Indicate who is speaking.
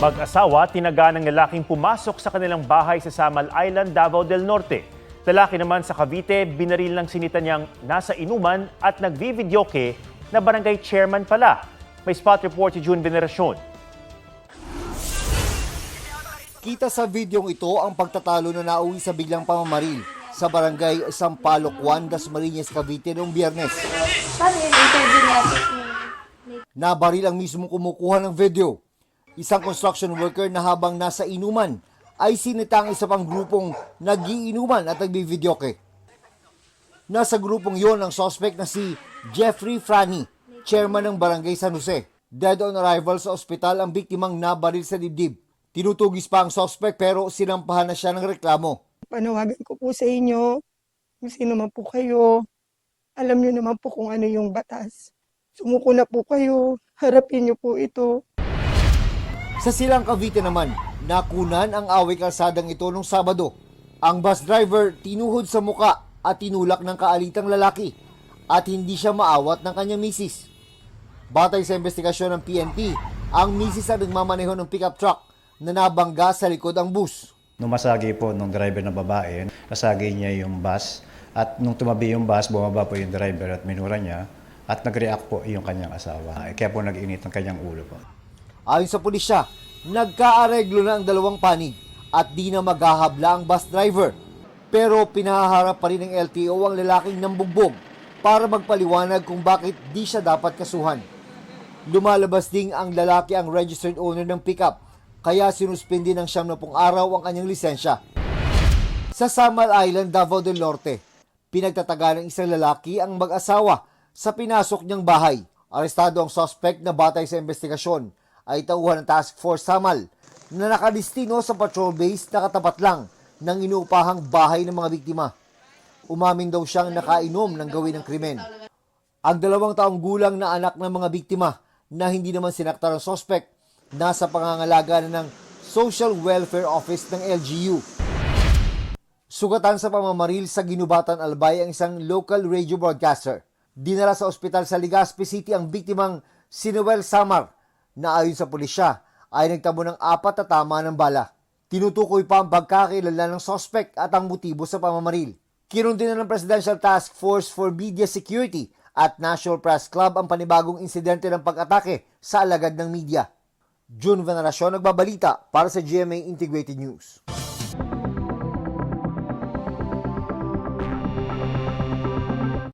Speaker 1: Mag-asawa, tinaga ng lalaking pumasok sa kanilang bahay sa Samal Island, Davao del Norte. Lalaki naman sa Cavite, binaril ng sinita niyang nasa inuman at nagvivideoke na barangay chairman pala. May spot report si June Veneracion.
Speaker 2: Kita sa videong ito ang pagtatalo na nauwi sa biglang pamamaril sa barangay Sampaloc 1, Dasmariñas, Cavite noong Biyernes. Nabaril ang mismong kumukuha ng video. Isang construction worker na habang nasa inuman ay sinita ang isa pang grupong nagiinuman at nagbivideoke. Nasa grupong yon ang suspect na si Jeffrey Frani, chairman ng barangay San Jose. Dead on arrival sa ospital ang biktimang nabaril sa dibdib. Tinutugis pa ang suspect pero sinampahan na siya ng reklamo.
Speaker 3: Panawagan ko po sa inyo, kung sino man po kayo, alam niyo naman po kung ano yung batas. Sumuko na po kayo, harapin niyo po ito.
Speaker 2: Sa Silang Cavite naman, nakunan ang away kalsadang ito nung Sabado. Ang bus driver tinuhod sa muka at tinulak ng kaalitang lalaki at hindi siya maawat ng kanyang misis. Batay sa investigasyon ng PNP, ang misis ang nagmamaneho ng pickup truck na nabangga sa likod ang bus.
Speaker 4: Nung masagi po nung driver na babae, nasagi niya yung bus at nung tumabi yung bus, bumaba po yung driver at minura niya at nag-react po yung kanyang asawa. Kaya po nag-init ang kanyang ulo po.
Speaker 2: Ayon sa pulisya, nagkaareglo na ang dalawang panig at di na maghahabla ang bus driver. Pero pinahaharap pa rin ng LTO ang lalaking nambugbog para magpaliwanag kung bakit di siya dapat kasuhan. Lumalabas ding ang lalaki ang registered owner ng pickup, kaya sinuspindi ng 70 araw ang kanyang lisensya. Sa Samal Island, Davao del Norte, pinagtataga ng isang lalaki ang mag-asawa sa pinasok niyang bahay. Arestado ang suspect na batay sa investigasyon ay tauhan ng Task Force Samal na nakadistino sa patrol base na katapat lang ng inuupahang bahay ng mga biktima. Umamin daw siyang nakainom ng gawin ng krimen. Ang 2 taong gulang na anak ng mga biktima na hindi naman sinakta ng suspect nasa pangangalaga na ng Social Welfare Office ng LGU. Sugatan sa pamamaril sa Ginubatan, Albay ang isang local radio broadcaster. Dinala sa ospital sa Legazpi City ang biktimang si Noel Samar na ayon sa pulisya ay nagtamo ng 4 na tama ng bala. Tinutukoy pa ang pagkakilala ng suspect at ang motibo sa pamamaril. Kinundina ng Presidential Task Force for Media Security at National Press Club ang panibagong insidente ng pag-atake sa alagad ng media. June Veneracion, nagbabalita para sa GMA Integrated News.